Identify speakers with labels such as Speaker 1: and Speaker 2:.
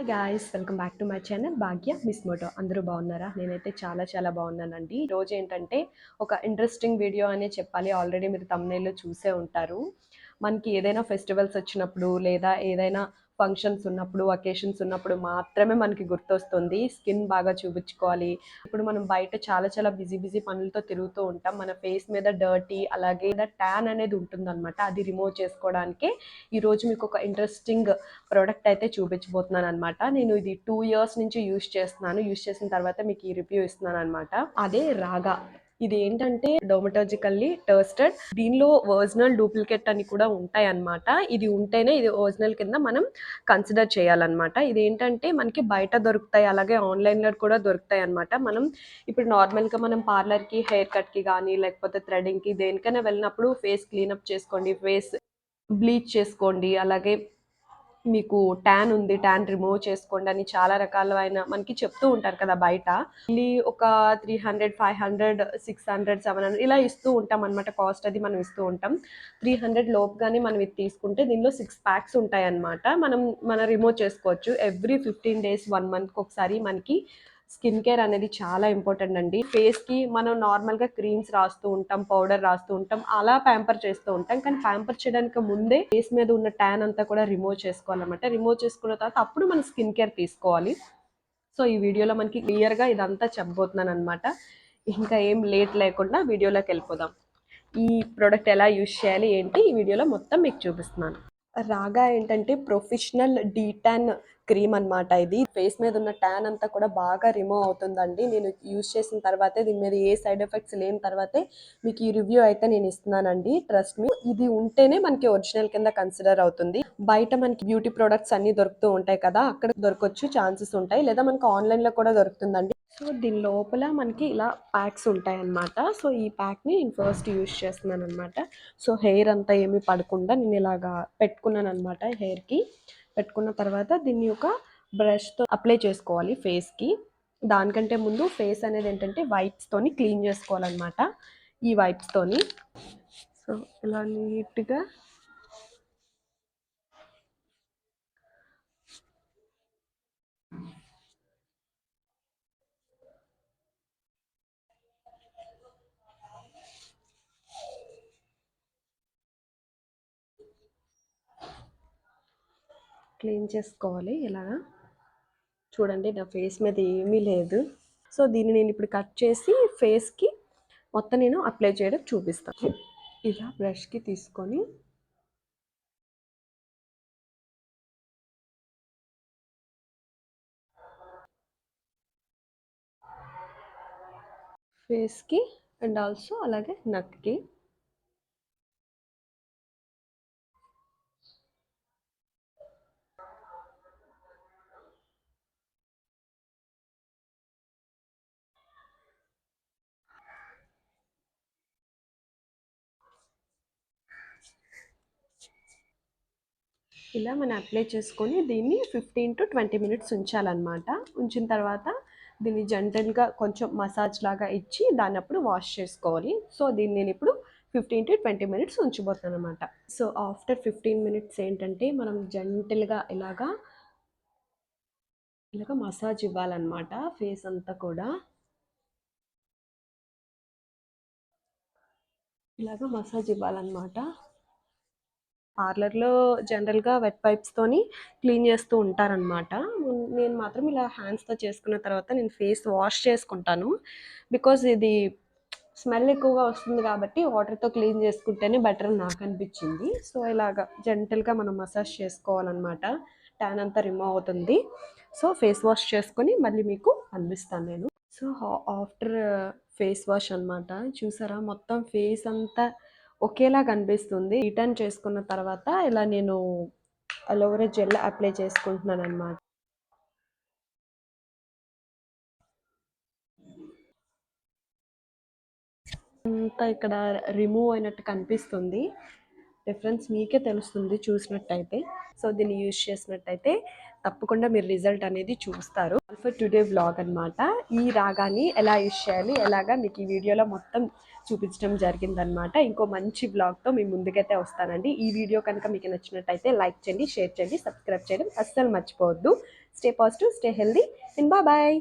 Speaker 1: Hi guys, welcome back to my channel Bhagya మిస్ మోటో. అందరూ బాగున్నారా? నేనైతే చాలా బాగున్నానండి. ఈరోజు ఏంటంటే ఒక ఇంట్రెస్టింగ్ వీడియో అనే చెప్పాలి. ఆల్రెడీ మీరు థంబ్‌నెయిల్‌లో చూసే ఉంటారు. మనకి ఏదైనా ఫెస్టివల్స్ వచ్చినప్పుడు లేదా ఏదైనా ఫంక్షన్స్ ఉన్నప్పుడు, అకేషన్స్ ఉన్నప్పుడు మాత్రమే మనకి గుర్తొస్తుంది స్కిన్ బాగా చూపించుకోవాలి. ఇప్పుడు మనం బయట చాలా బిజీ పనులతో తిరుగుతూ ఉంటాం. మన ఫేస్ మీద డర్టీ అలాగే ట్యాన్ అనేది ఉంటుందన్నమాట. అది రిమూవ్ చేసుకోవడానికే ఈరోజు మీకు ఒక ఇంట్రెస్టింగ్ ప్రోడక్ట్ అయితే చూపించబోతున్నాను అనమాట. నేను ఇది 2 ఇయర్స్ నుంచి యూస్ చేస్తున్నాను. యూస్ చేసిన తర్వాత మీకు ఈ రివ్యూ ఇస్తున్నాను అనమాట. అదే రాగా. ఇది ఏంటంటే డర్మటాలజికల్లీ టెస్టెడ్. దీనిలో ఒరిజినల్ డూప్లికేట్ అని కూడా ఉంటాయి అన్నమాట. ఇది ఉంటేనే ఇది ఒరిజినల్ కింద మనం కన్సిడర్ చేయాలన్నమాట. ఇది ఏంటంటే మనకి బయట దొరుకుతాయి, అలాగే ఆన్లైన్లో కూడా దొరుకుతాయి అన్నమాట. మనం ఇప్పుడు నార్మల్గా మనం పార్లర్కి, హెయిర్ కట్కి కానీ లేకపోతే థ్రెడింగ్కి దేనికైనా వెళ్ళినప్పుడు ఫేస్ క్లీనప్ చేసుకోండి, ఫేస్ బ్లీచ్ చేసుకోండి, అలాగే మీకు ట్యాన్ ఉంది ట్యాన్ రిమూవ్ చేసుకోండి అని చాలా రకాలైన మనకి చెప్తూ ఉంటారు కదా బయట. మళ్ళీ ఒక 300, 500, 600, 700 ఇలా ఇస్తూ ఉంటాం అనమాట. కాస్ట్ అది మనం ఇస్తూ ఉంటాం. 300 లోపుగానే మనం ఇది తీసుకుంటే దీనిలో 6 ప్యాక్స్ ఉంటాయి అన్నమాట. మనం రిమూవ్ చేసుకోవచ్చు. ఎవ్రీ 15 డేస్ 1 మంత్కి ఒకసారి మనకి స్కిన్ కేర్ అనేది చాలా ఇంపార్టెంట్ అండి. ఫేస్కి మనం నార్మల్గా క్రీమ్స్ రాస్తూ ఉంటాం, పౌడర్ రాస్తూ ఉంటాం, అలా ప్యాంపర్ చేస్తూ ఉంటాం. కానీ ప్యాంపర్ చేయడానికి ముందే ఫేస్ మీద ఉన్న ట్యాన్ అంతా కూడా రిమూవ్ చేసుకోవాలన్నమాట. రిమూవ్ చేసుకున్న తర్వాత అప్పుడు మనం స్కిన్ కేర్ తీసుకోవాలి. సో ఈ వీడియోలో మనకి క్లియర్గా ఇదంతా చెప్పబోతున్నాను అనమాట. ఇంకా ఏం లేట్ లేకుండా వీడియోలోకి వెళ్ళిపోదాం. ఈ ప్రోడక్ట్ ఎలా యూజ్ చేయాలి ఏంటి ఈ వీడియోలో మొత్తం మీకు చూపిస్తున్నాను. రాగా ఏంటంటే ప్రొఫెషనల్ డీటాన్ క్రీమ్ అనమాట. ఇది ఫేస్ మీద ఉన్న ట్యాన్ అంతా కూడా బాగా రిమూవ్ అవుతుందండి. నేను యూజ్ చేసిన తర్వాతే, దీని మీద ఏ సైడ్ ఎఫెక్ట్స్ లేని తర్వాతే మీకు ఈ రివ్యూ అయితే నేను ఇస్తున్నానండి. ట్రస్ట్ మీ, ఇది ఉంటేనే మనకి ఒరిజినల్ కింద కన్సిడర్ అవుతుంది. బయట మనకి బ్యూటీ ప్రొడక్ట్స్ అన్ని దొరుకుతూ ఉంటాయి కదా, అక్కడ దొరకొచ్చు ఛాన్సెస్ ఉంటాయి, లేదా మనకి ఆన్లైన్లో కూడా దొరుకుతుందండి. సో దీని లోపల మనకి ఇలా ప్యాక్స్ ఉంటాయి అన్నమాట. సో ఈ ప్యాక్ని నేను ఫస్ట్ యూజ్ చేస్తున్నాను అనమాట. సో హెయిర్ అంతా ఏమీ పడకుండా నేను ఇలాగా పెట్టుకున్నాను అనమాట. హెయిర్కి పెట్టుకున్న తర్వాత దీన్ని ఒక బ్రష్తో అప్లై చేసుకోవాలి ఫేస్కి. దానికంటే ముందు ఫేస్ అనేది ఏంటంటే వైప్స్తోని క్లీన్ చేసుకోవాలన్నమాట. ఈ వైప్స్తోని సో ఇలా నీట్గా క్లీన్ చేసుకోవాలి. ఇలాగా చూడండి, నా ఫేస్ మీద ఏమీ లేదు. సో దీన్ని నేను ఇప్పుడు కట్ చేసి ఫేస్కి మొత్తం నేను అప్లై చేయడం చూపిస్తాను. ఇలా బ్రష్కి తీసుకొని ఫేస్కి అండ్ ఆల్సో అలాగే నెక్కి ఇలా మనం అప్లై చేసుకొని దీన్ని 15 to 20 మినిట్స్ ఉంచాలన్నమాట. ఉంచిన తర్వాత దీన్ని జెంటల్గా కొంచెం మసాజ్ లాగా ఇచ్చి దాన్ని అప్పుడు వాష్ చేసుకోవాలి. సో దీన్ని నేను ఇప్పుడు 15 to 20 మినిట్స్ ఉంచబోతున్నాను అనమాట. సో ఆఫ్టర్ 15 మినిట్స్ ఏంటంటే మనం జెంటల్గా ఇలాగా మసాజ్ ఇవ్వాలన్నమాట ఫేస్ అంతా కూడా. ఇలాగ మసాజ్ ఇవ్వాలన్నమాట. పార్లర్లో జనరల్గా వెట్ పైప్స్తోని క్లీన్ చేస్తూ ఉంటారనమాట. నేను మాత్రం ఇలా హ్యాండ్స్తో చేసుకున్న తర్వాత నేను ఫేస్ వాష్ చేసుకుంటాను. బికాజ్ ఇది స్మెల్ ఎక్కువగా వస్తుంది కాబట్టి వాటర్తో క్లీన్ చేసుకుంటేనే బెటర్ అని నాకు అనిపించింది. సో ఇలాగ జెంటల్గా మనం మసాజ్ చేసుకోవాలన్నమాట. ట్యాన్ అంతా రిమూవ్ అవుతుంది. సో ఫేస్ వాష్ చేసుకొని మళ్ళీ మీకు అందిస్తాను నేను. సో ఆఫ్టర్ ఫేస్ వాష్ అనమాట. చూసారా, మొత్తం ఫేస్ అంతా ఒకేలా కనిపిస్తుంది. రిటర్న్ చేసుకున్న తర్వాత ఇలా నేను అలోవెరా జెల్ అప్లై చేసుకుంటున్నాను అనమాట. అంతా ఇక్కడ రిమూవ్ అయినట్టు కనిపిస్తుంది. డిఫరెన్స్ మీకే తెలుస్తుంది చూసినట్టయితే. సో దీన్ని యూజ్ చేసినట్టయితే తప్పకుండా మీరు రిజల్ట్ అనేది చూస్తారు. ఫర్ టుడే వ్లాగ్ అనమాట. ఈ రాగాన్ని ఎలా యూస్ చేయాలి ఎలాగా మీకు ఈ వీడియోలో మొత్తం చూపించడం జరిగిందనమాట. ఇంకో మంచి వ్లాగ్తో మీ ముందుకైతే వస్తానండి. ఈ వీడియో కనుక మీకు నచ్చినట్టయితే లైక్ చేయండి, షేర్ చేయండి, సబ్స్క్రైబ్ చేయడం అస్సలు మర్చిపోవద్దు. Stay positive, stay healthy and bye.